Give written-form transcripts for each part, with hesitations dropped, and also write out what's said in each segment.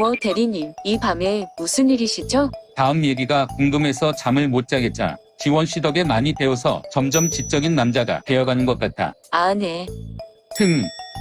어머 대리님, 이 밤에 무슨 일이시죠? 다음 얘기가 궁금해서 잠을 못 자겠자. 지원씨 덕에 많이 배워서 점점 지적인 남자가 되어가는 것 같아. 아, 네.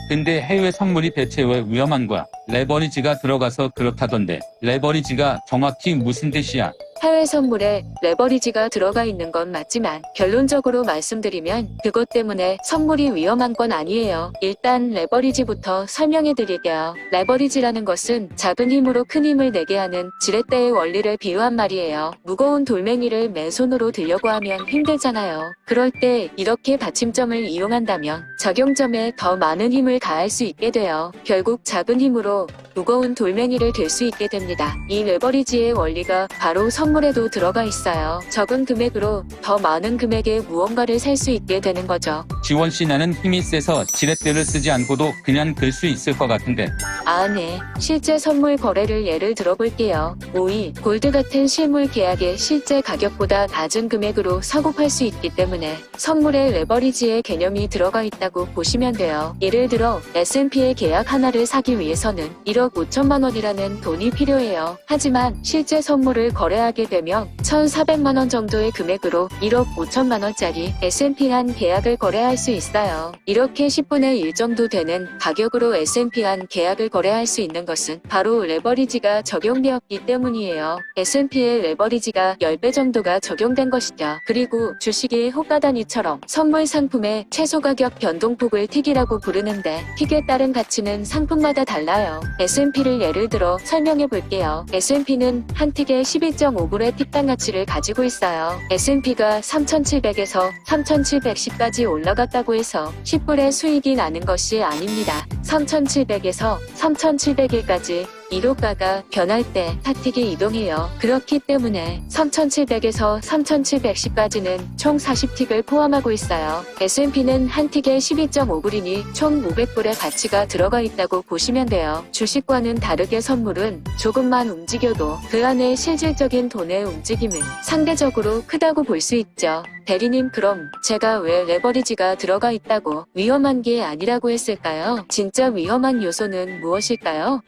근데 해외 선물이 대체 왜 위험한 거야? 레버리지가 들어가서 그렇다던데. 레버리지가 정확히 무슨 뜻이야? 해외 선물에 레버리지가 들어가 있는 건 맞지만 결론적으로 말씀드리면 그것 때문에 선물이 위험한 건 아니에요. 일단 레버리지부터 설명해 드릴게요. 레버리지라는 것은 작은 힘으로 큰 힘을 내게 하는 지렛대의 원리를 비유한 말이에요. 무거운 돌멩이를 맨손으로 들려고 하면 힘들잖아요. 그럴 때 이렇게 받침점을 이용한다면 적용점에 더 많은 힘을 가할 수 있게 돼요. 결국 작은 힘으로 무거운 돌멩이를 들 수 있게 됩니다. 이 레버리지의 원리가 바로 선물에도 들어가 있어요. 적은 금액으로 더 많은 금액의 무언가를 살 수 있게 되는 거죠. 지원씨 나는 힘이 세서 지렛대를 쓰지 않고도 그냥 들 수 있을 것 같은데. 아, 네. 실제 선물 거래를 예를 들어볼게요. 오이, 골드 같은 실물 계약의 실제 가격보다 낮은 금액으로 사고 팔 수 있기 때문에 선물에 레버리지의 개념이 들어가 있다고 보시면 돼요. 예를 들어 S&P의 계약 하나를 사기 위해서는 1억 5천만 원이라는 돈이 필요해요. 하지만 실제 선물을 거래하게 되면 1,400만 원 정도의 금액으로 1억 5천만 원짜리 S&P한 계약을 거래할 수 있어요. 이렇게 10분의 1 정도 되는 가격으로 S&P한 계약을 거래할 수 있는 것은 바로 레버리지가 적용되었기 때문이에요. S&P의 레버리지가 10배 정도가 적용된 것이죠. 그리고 주식의 호가 단위처럼 선물 상품의 최소 가격 변동폭을 틱이라고 부르는데 틱에 따른 가치는 상품마다 달라요. S&P를 예를 들어 설명해 볼게요. S&P는 한 틱에 12.5불의 틱당 가치를 가지고 있어요. S&P가 3,700에서 3,710까지 올라갔다고 해서 10불의 수익이 나는 것이 아닙니다. 3,700에서 3,701까지 이로가가 변할 때 타틱이 이동해요. 그렇기 때문에 3,700에서 3,710까지는 총 40틱을 포함하고 있어요. S&P는 한 틱에 12.5불이니 총 500불의 가치가 들어가 있다고 보시면 돼요. 주식과는 다르게 선물은 조금만 움직여도 그 안에 실질적인 돈의 움직임은 상대적으로 크다고 볼 수 있죠. 대리님, 그럼 제가 왜 레버리지가 들어가 있다고 위험한 게 아니라고 했을까요? 진짜 위험한 요소는 무엇일까요?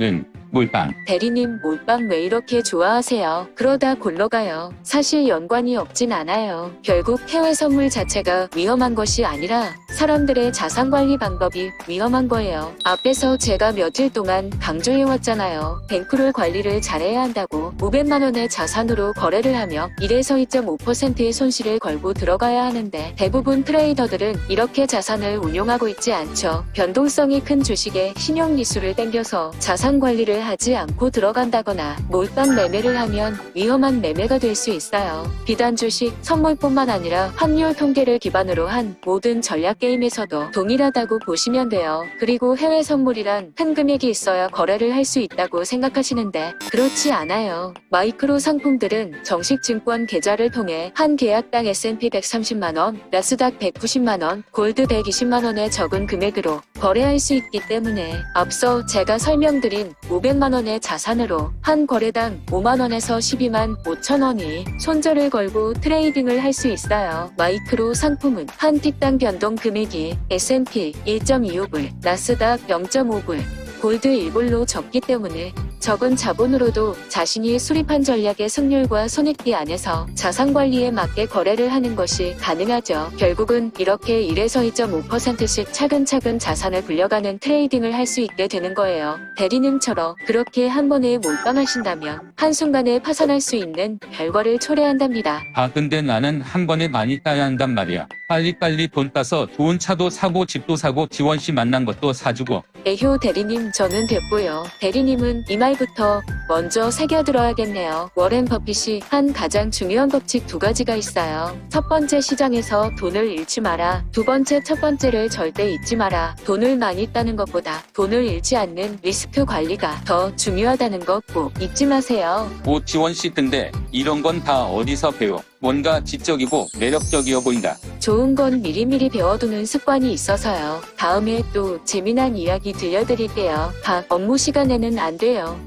몰빵. 대리님, 몰빵 왜 이렇게 좋아하세요? 그러다 골러가요. 사실 연관이 없진 않아요. 결국 해외 선물 자체가 위험한 것이 아니라 사람들의 자산관리 방법이 위험한 거예요. 앞에서 제가 며칠 동안 강조해왔잖아요. 뱅크롤 관리를 잘해야 한다고. 500만 원의 자산으로 거래를 하며 1에서 2.5%의 손실을 걸고 들어가야 하는데 대부분 트레이더들은 이렇게 자산을 운용하고 있지 않죠. 변동성이 큰 주식에 신용리수를 땡겨서 자산 관리를 하지 않고 들어간다거나 몰빵 매매를 하면 위험한 매매가 될 수 있어요. 비단 주식, 선물뿐만 아니라 환율 통계를 기반으로 한 모든 전략 게임에서도 동일하다고 보시면 돼요. 그리고 해외 선물이란 큰 금액이 있어야 거래를 할 수 있다고 생각하시는데 그렇지 않아요. 마이크로 상품들은 정식 증권 계좌를 통해 한 계약당 S&P 130만원, 나스닥 190만원, 골드 120만원의 적은 금액으로 거래할 수 있기 때문에 앞서 제가 설명드린 500만원의 자산으로 한 거래당 5만원에서 12만 5천원이 손절을 걸고 트레이딩을 할 수 있어요. 마이크로 상품은 한 틱당 변동 금액이 S&P 1.25불, 나스닥 0.5불, 골드 1불로 적기 때문에 적은 자본으로도 자신이 수립한 전략의 승률과 손익비 안에서 자산관리에 맞게 거래를 하는 것이 가능하죠. 결국은 이렇게 1에서 2.5%씩 차근차근 자산을 불려가는 트레이딩을 할 수 있게 되는 거예요. 대리님처럼 그렇게 한 번에 몰빵하신다면 한순간에 파산할 수 있는 결과를 초래한답니다. 근데 나는 한 번에 많이 따야 한단 말이야. 빨리빨리 돈 따서 좋은 차도 사고 집도 사고 지원씨 만난 것도 사주고. 에효 대리님, 저는 됐고요. 대리님은 이 말부터 먼저 새겨들어야겠네요. 워렌 버핏이 한 가장 중요한 법칙 2가지가 있어요. 첫 번째, 시장에서 돈을 잃지 마라. 두 번째, 첫 번째를 절대 잊지 마라. 돈을 많이 따는 것보다 돈을 잃지 않는 리스크 관리가 더 중요하다는 거 꼭 잊지 마세요. 지원씨 근데 이런 건 다 어디서 배워? 뭔가 지적이고 매력적이어 보인다. 좋은 건 미리미리 배워두는 습관이 있어서요. 다음에 또 재미난 이야기 들려드릴게요. 업무 시간에는 안 돼요.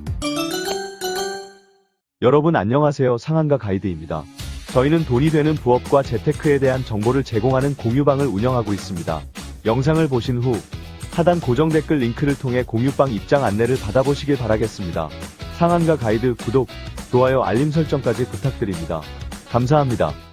여러분 안녕하세요. 상한가 가이드입니다. 저희는 돈이 되는 부업과 재테크에 대한 정보를 제공하는 공유방을 운영하고 있습니다. 영상을 보신 후 하단 고정 댓글 링크를 통해 공유방 입장 안내를 받아보시길 바라겠습니다. 상한가 가이드 구독, 좋아요 알림 설정까지 부탁드립니다. 감사합니다.